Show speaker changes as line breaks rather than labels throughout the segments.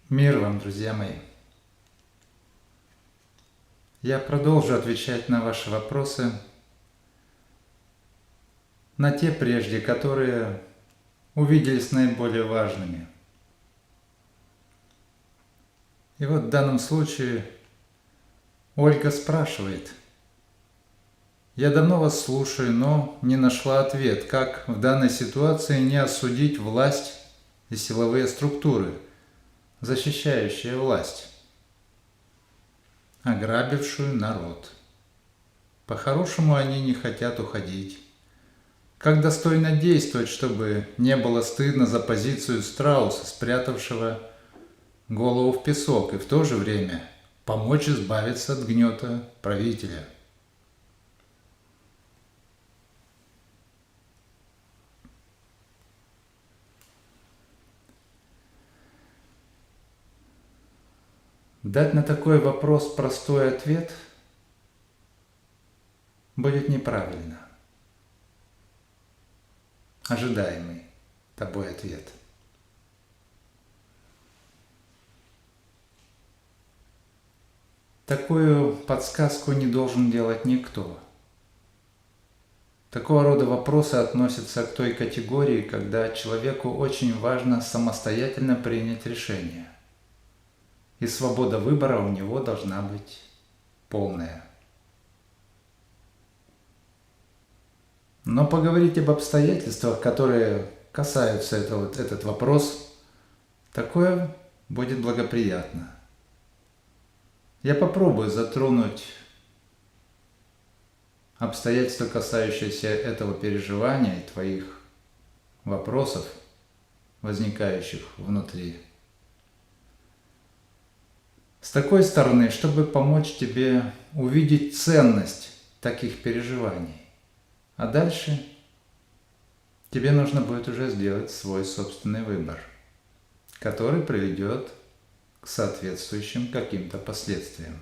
Мир вам, друзья мои! Я продолжу отвечать на ваши вопросы, на те прежде, которые увиделись наиболее важными. И вот в данном случае Ольга спрашивает: я давно вас слушаю, но не нашла ответ, как в данной ситуации не осудить власть и силовые структуры, защищающие власть, ограбившую народ. По-хорошему они не хотят уходить. Как достойно действовать, чтобы не было стыдно за позицию страуса, спрятавшего голову в песок, и в то же время помочь избавиться от гнета правителя? Дать на такой вопрос простой ответ будет неправильно. Ожидаемый тобой ответ. Такую подсказку не должен делать никто. Такого рода вопросы относятся к той категории, когда человеку очень важно самостоятельно принять решение. И свобода выбора у него должна быть полная. Но поговорить об обстоятельствах, которые касаются этот вопрос, такое будет благоприятно. Я попробую затронуть обстоятельства, касающиеся этого переживания и твоих вопросов, возникающих внутри, с такой стороны, чтобы помочь тебе увидеть ценность таких переживаний. А дальше тебе нужно будет уже сделать свой собственный выбор, который приведет к соответствующим каким-то последствиям.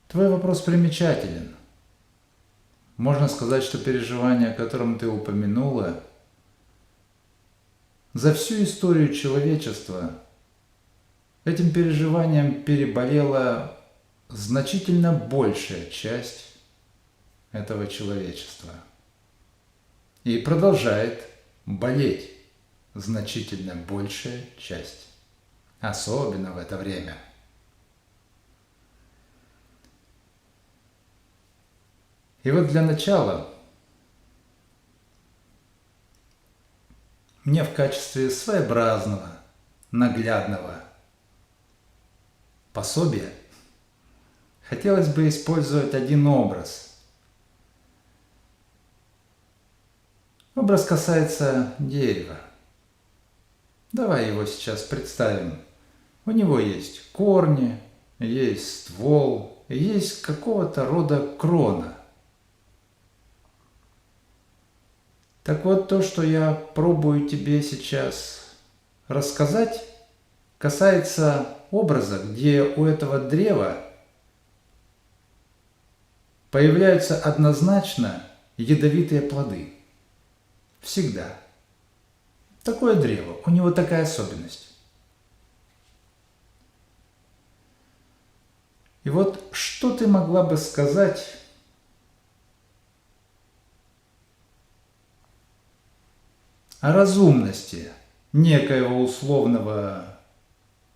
Твой вопрос примечателен. Можно сказать, что переживание, о котором ты упомянула, за всю историю человечества этим переживанием переболела значительно большая часть этого человечества. И продолжает болеть значительно большая часть, особенно в это время. И вот для начала мне в качестве своеобразного, наглядного пособия хотелось бы использовать один образ. Образ касается дерева. Давай его сейчас представим. У него есть корни, есть ствол, есть какого-то рода крона. Так вот, то, что я пробую тебе сейчас рассказать, касается образа, где у этого древа появляются однозначно ядовитые плоды. Всегда. Такое древо, у него такая особенность. И вот что ты могла бы сказать о разумности некоего условного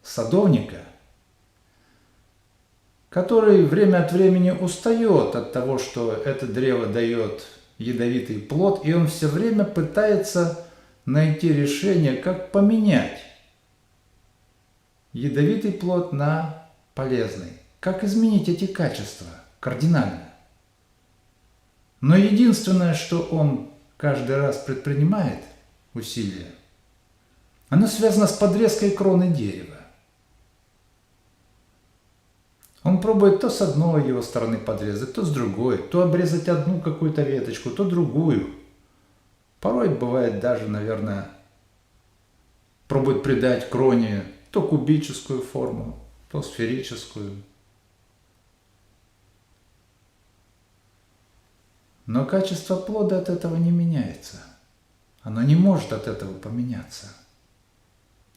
садовника, который время от времени устает от того, что это древо дает ядовитый плод, и он все время пытается найти решение, как поменять ядовитый плод на полезный, как изменить эти качества кардинально. Но единственное, что он каждый раз предпринимает усилия, оно связано с подрезкой кроны дерева. Он пробует то с одной его стороны подрезать, то с другой, то обрезать одну какую-то веточку, то другую. Порой бывает даже, наверное, пробует придать кроне то кубическую форму, то сферическую. Но качество плода от этого не меняется. оно не может от этого поменяться.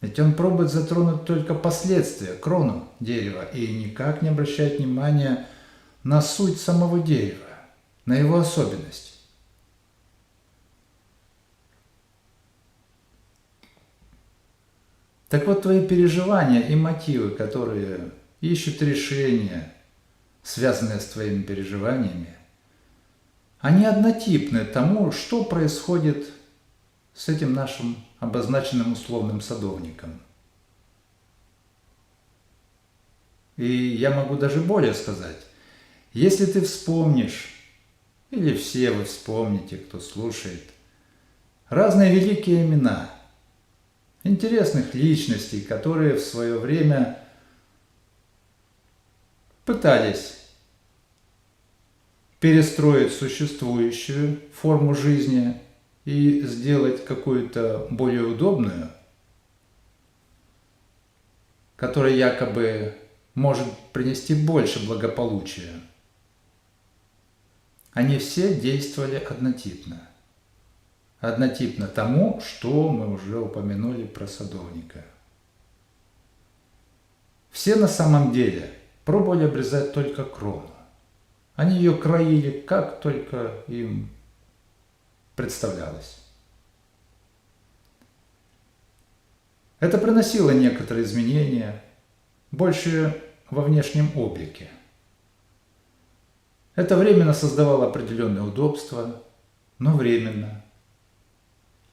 Ведь он пробует затронуть только последствия, крону дерева, и никак не обращает внимания на суть самого дерева, на его особенность. Так вот, твои переживания и мотивы, которые ищут решения, связанные с твоими переживаниями, они однотипны тому, что происходит с этим нашим обозначенным условным садовником. И я могу даже более сказать, если ты вспомнишь, или все вы вспомните, кто слушает, разные великие имена интересных личностей, которые в свое время пытались перестроить существующую форму жизни и сделать какую-то более удобную, которая якобы может принести больше благополучия. Они все действовали однотипно. Однотипно тому, что мы уже упомянули про садовника. Все на самом деле пробовали обрезать только крону. Они ее краили, как только им представлялось. Это приносило некоторые изменения, больше во внешнем облике. Это временно создавало определенные удобства, но временно.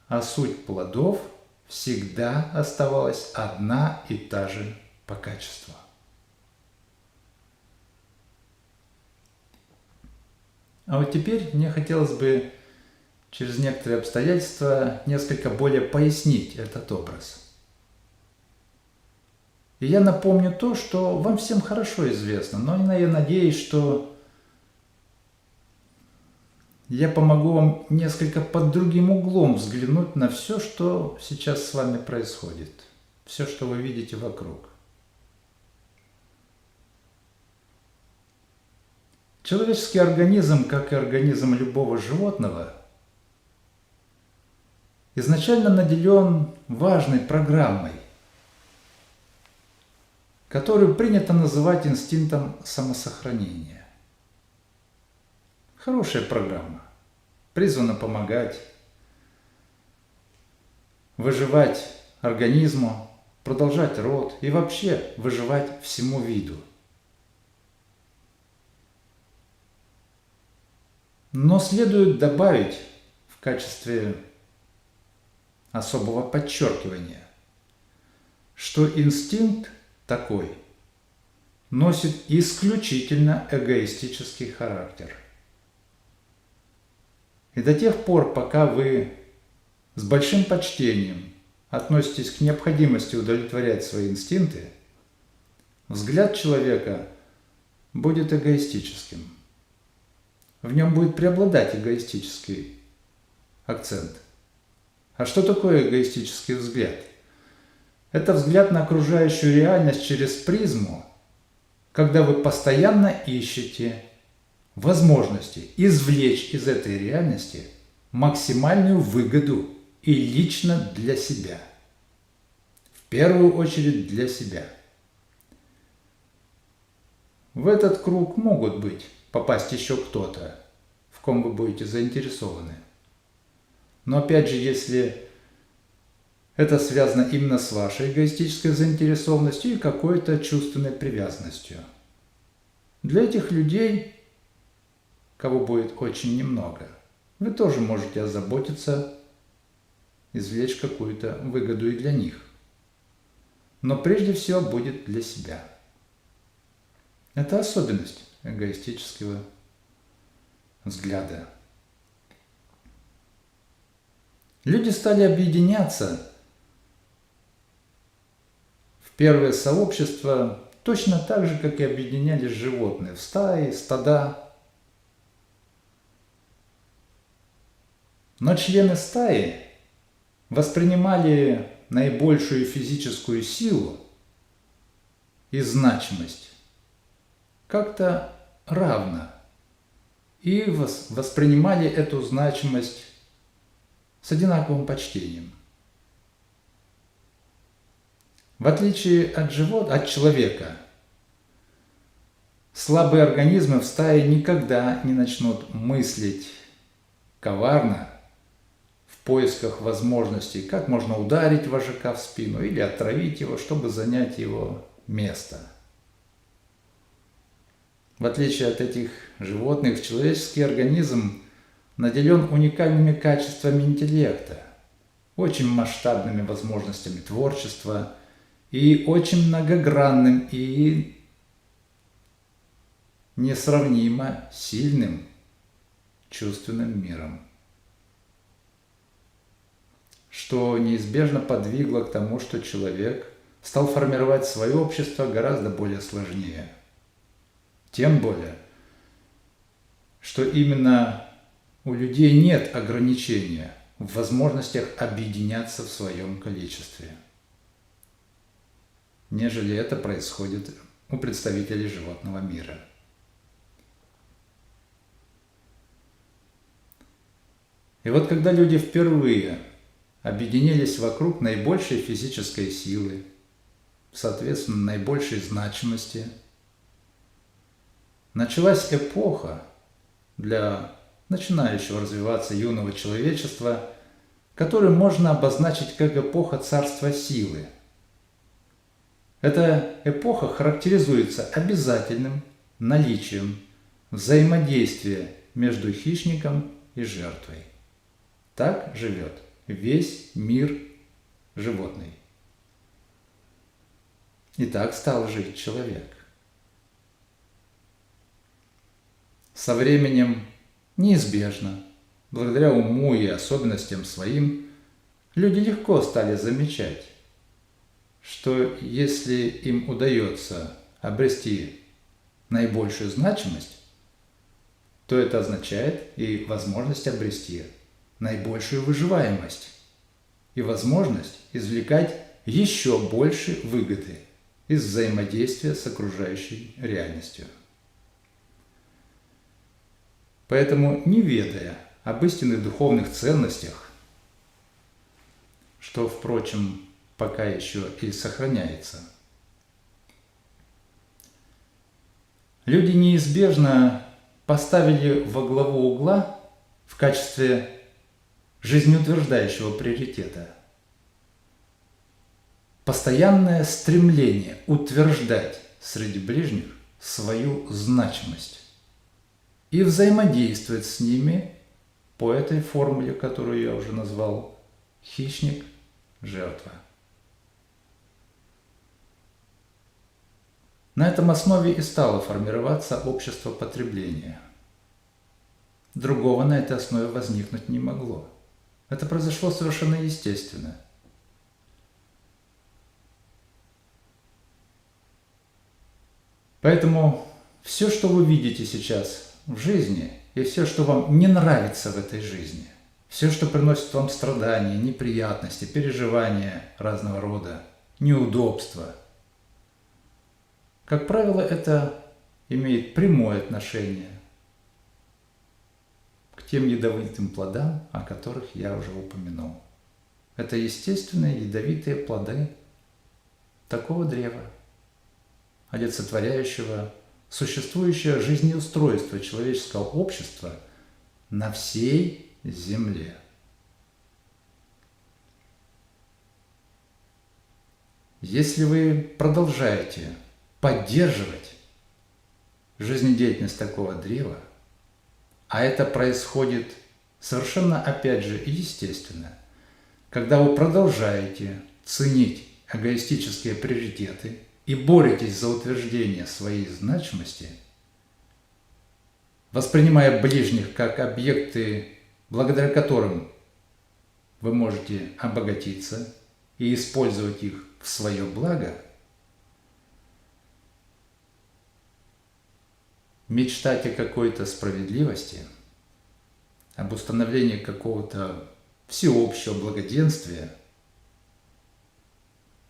А суть плодов всегда оставалась одна и та же по качеству. А вот теперь мне хотелось бы через некоторые обстоятельства несколько более пояснить этот образ. И я напомню то, что вам всем хорошо известно, но я надеюсь, что я помогу вам несколько под другим углом взглянуть на все, что сейчас с вами происходит, все, что вы видите вокруг. Человеческий организм, как и организм любого животного, изначально наделен важной программой, которую принято называть инстинктом самосохранения. Хорошая программа, призвана помогать, выживать организму, продолжать род и вообще выживать всему виду. Но следует добавить в качестве особого подчеркивания, что инстинкт такой носит исключительно эгоистический характер. И до тех пор, пока вы с большим почтением относитесь к необходимости удовлетворять свои инстинкты, взгляд человека будет эгоистическим. В нем будет преобладать эгоистический акцент. А что такое эгоистический взгляд? Это взгляд на окружающую реальность через призму, когда вы постоянно ищете возможности извлечь из этой реальности максимальную выгоду и лично для себя. В первую очередь для себя. В этот круг могут попасть еще кто-то, в ком вы будете заинтересованы. Но опять же, если это связано именно с вашей эгоистической заинтересованностью и какой-то чувственной привязанностью. Для этих людей, кого будет очень немного, вы тоже можете озаботиться, извлечь какую-то выгоду и для них. Но прежде всего будет для себя. Это особенность эгоистического взгляда. Люди стали объединяться в первое сообщество точно так же, как и объединялись животные в стаи, стада. Но члены стаи воспринимали наибольшую физическую силу и значимость как-то равно и воспринимали эту значимость с одинаковым почтением. В отличие от человека, слабые организмы в стае никогда не начнут мыслить коварно в поисках возможностей, как можно ударить вожака в спину или отравить его, чтобы занять его место. В отличие от этих животных, человеческий организм наделен уникальными качествами интеллекта, очень масштабными возможностями творчества и очень многогранным и несравнимо сильным чувственным миром, что неизбежно подвигло к тому, что человек стал формировать свое общество гораздо более сложнее. Тем более, что именно у людей нет ограничения в возможностях объединяться в своем количестве, нежели это происходит у представителей животного мира. И вот когда люди впервые объединились вокруг наибольшей физической силы, соответственно, наибольшей значимости, началась эпоха для начинающего развиваться юного человечества, которую можно обозначить как эпоха царства силы. Эта эпоха характеризуется обязательным наличием взаимодействия между хищником и жертвой. Так живет весь мир животный. И так стал жить человек. Со временем неизбежно, благодаря уму и особенностям своим, люди легко стали замечать, что если им удается обрести наибольшую значимость, то это означает и возможность обрести наибольшую выживаемость и возможность извлекать еще больше выгоды из взаимодействия с окружающей реальностью. Поэтому, не ведая об истинных духовных ценностях, что, впрочем, пока еще и сохраняется, люди неизбежно поставили во главу угла в качестве жизнеутверждающего приоритета постоянное стремление утверждать среди ближних свою значимость и взаимодействовать с ними по этой формуле, которую я уже назвал: хищник, жертва. На этом основе и стало формироваться общество потребления. Другого на этой основе возникнуть не могло. Это произошло совершенно естественно. Поэтому все, что вы видите сейчас в жизни, и все, что вам не нравится в этой жизни, все, что приносит вам страдания, неприятности, переживания разного рода, неудобства, как правило, это имеет прямое отношение к тем ядовитым плодам, о которых я уже упомянул. Это естественные ядовитые плоды такого древа, олицетворяющего существующее жизнеустройство человеческого общества на всей Земле. Если вы продолжаете поддерживать жизнедеятельность такого древа, а это происходит совершенно, опять же, естественно, когда вы продолжаете ценить эгоистические приоритеты и боретесь за утверждение своей значимости, воспринимая ближних как объекты, благодаря которым вы можете обогатиться и использовать их в свое благо, мечтать о какой-то справедливости, об установлении какого-то всеобщего благоденствия,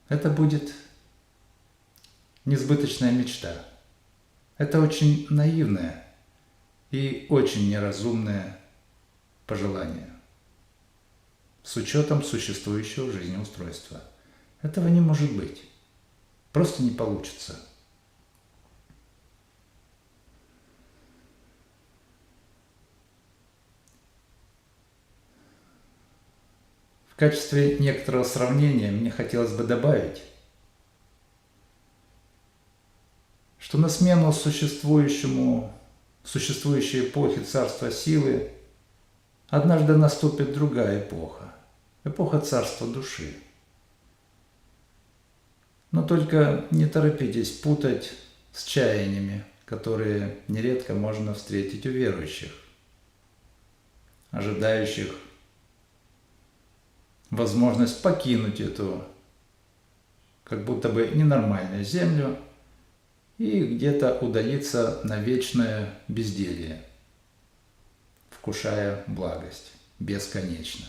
это будет несбыточная мечта. Это очень наивное и очень неразумное пожелание. с учетом существующего жизнеустройства. Этого не может быть. Просто не получится. В качестве некоторого сравнения мне хотелось бы добавить, что на смену существующей эпохе царства силы однажды наступит другая эпоха. Эпоха царства души. Но только не торопитесь путать с чаяниями, которые нередко можно встретить у верующих, ожидающих возможность покинуть эту как будто бы ненормальную землю и где-то удалиться на вечное безделье, вкушая благость бесконечно.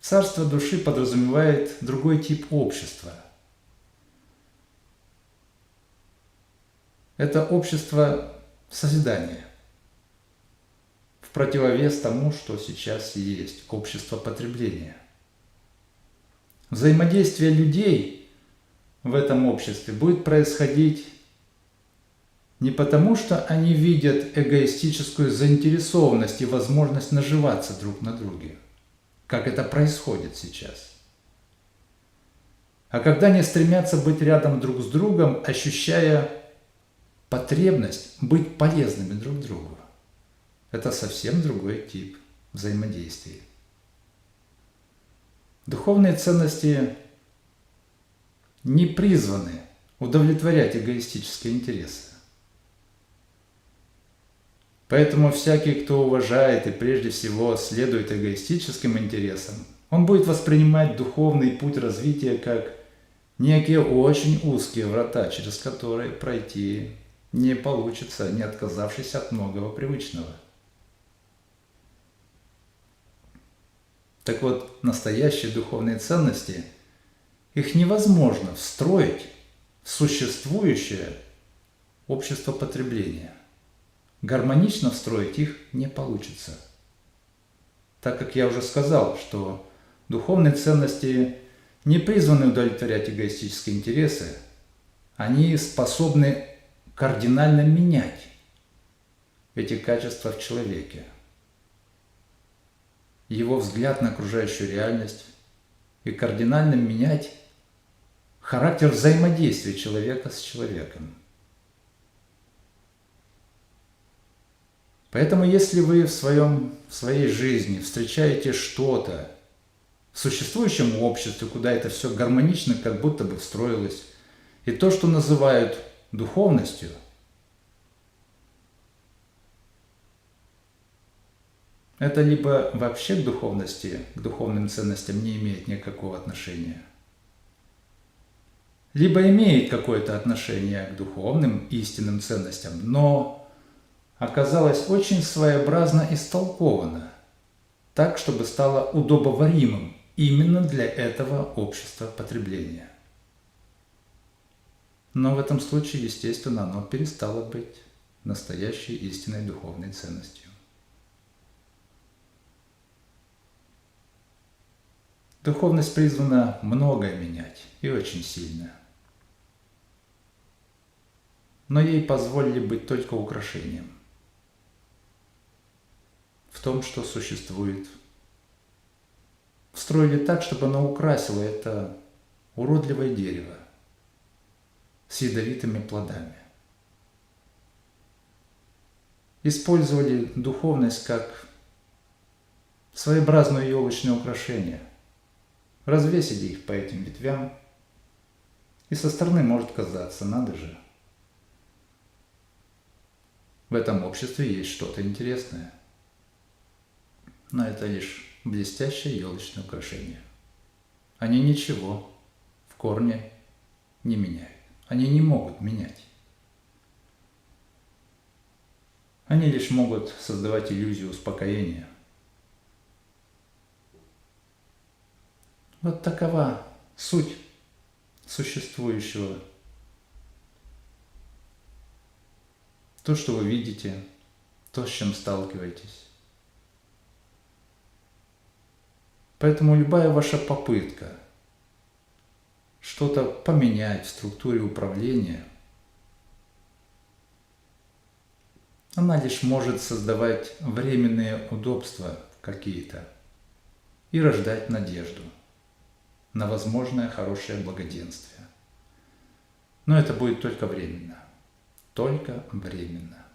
Царство души подразумевает другой тип общества. Это общество созидания, в противовес тому, что сейчас есть общество потребления. Взаимодействие людей в этом обществе будет происходить не потому, что они видят эгоистическую заинтересованность и возможность наживаться друг на друге, как это происходит сейчас, а когда они стремятся быть рядом друг с другом, ощущая потребность быть полезными друг другу. Это совсем другой тип взаимодействия. Духовные ценности не призваны удовлетворять эгоистические интересы. Поэтому всякий, кто уважает и прежде всего следует эгоистическим интересам, он будет воспринимать духовный путь развития как некие очень узкие врата, через которые пройти не получится, не отказавшись от многого привычного. Так вот, настоящие духовные ценности, их невозможно встроить в существующее общество потребления. Гармонично встроить их не получится. Так как я уже сказал, что духовные ценности не призваны удовлетворять эгоистические интересы, они способны кардинально менять эти качества в человеке. Его взгляд на окружающую реальность и кардинально менять характер взаимодействия человека с человеком. Поэтому, если вы в своей жизни встречаете что-то в существующем обществе, куда это все гармонично как будто бы встроилось, и то, что называют духовностью, это либо вообще к духовности, к духовным ценностям не имеет никакого отношения, либо имеет какое-то отношение к духовным истинным ценностям, но оказалось очень своеобразно истолковано, так, чтобы стало удобоваримым именно для этого общества потребления. Но в этом случае, естественно, оно перестало быть настоящей истинной духовной ценностью. Духовность призвана многое менять, и очень сильно. Но ей позволили быть только украшением в том, что существует. Встроили так, чтобы оно украсило это уродливое дерево с ядовитыми плодами. Использовали духовность как своеобразное елочное украшение. Развесили их по этим ветвям, и со стороны может казаться, надо же, в этом обществе есть что-то интересное. Но это лишь блестящее елочное украшение. Они ничего в корне не меняют. Они не могут менять. Они лишь могут создавать иллюзию успокоения. Вот такова суть существующего. То, что вы видите, то, с чем сталкиваетесь. Поэтому любая ваша попытка что-то поменять в структуре управления, она лишь может создавать временные удобства какие-то и рождать надежду на возможное хорошее благоденствие. Но это будет только временно. Только временно.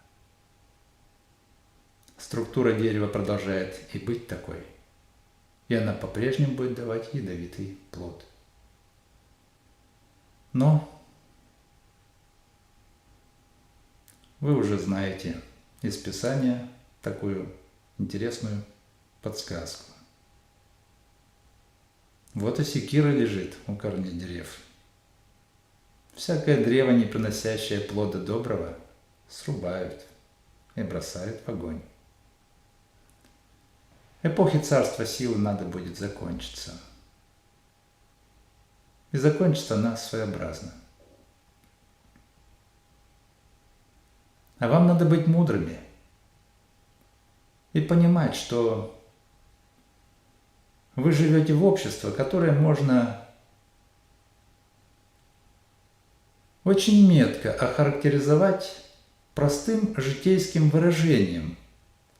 Структура дерева продолжает и быть такой. И она по-прежнему будет давать ядовитый плод. Но вы уже знаете из Писания такую интересную подсказку. Вот и секира лежит у корней дерев. Всякое древо, не приносящее плода доброго, срубают и бросают в огонь. Эпохи царства силы надо будет закончиться. И закончится она своеобразно. А вам надо быть мудрыми и понимать, что вы живете в обществе, которое можно очень метко охарактеризовать простым житейским выражением,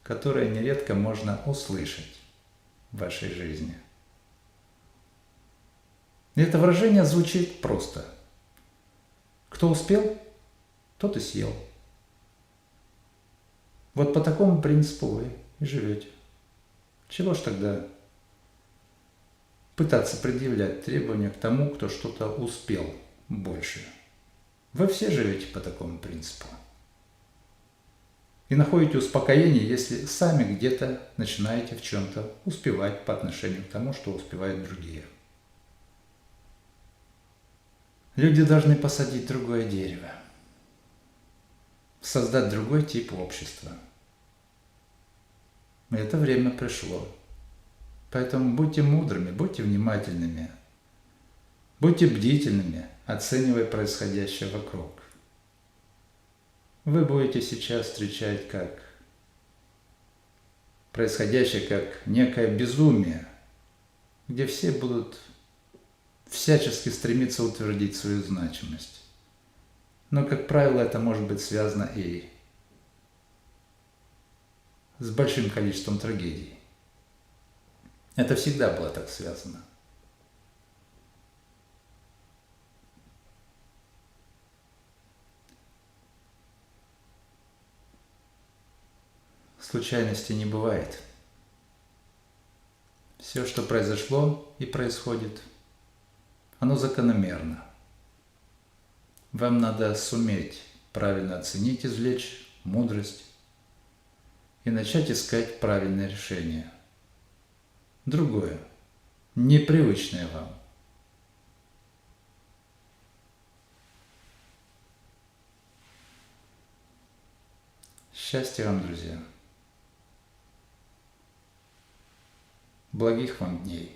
которое нередко можно услышать в вашей жизни. И это выражение звучит просто. Кто успел, тот и съел. Вот по такому принципу вы и живете. Чего ж тогда пытаться предъявлять требования к тому, кто что-то успел больше? Вы все живете по такому принципу. И находите успокоение, если сами где-то начинаете в чем-то успевать по отношению к тому, что успевают другие. Люди должны посадить другое дерево, создать другой тип общества. И это время пришло. Поэтому будьте мудрыми, будьте внимательными, будьте бдительными, оценивая происходящее вокруг. Вы будете сейчас встречать как происходящее как некое безумие, где все будут всячески стремиться утвердить свою значимость. Но, как правило, это может быть связано и с большим количеством трагедий. Это всегда было так связано. Случайностей не бывает. Все, что произошло и происходит, оно закономерно. Вам надо суметь правильно оценить, извлечь мудрость и начать искать правильное решение. Другое, непривычное вам. Счастья вам, друзья! Благих вам дней!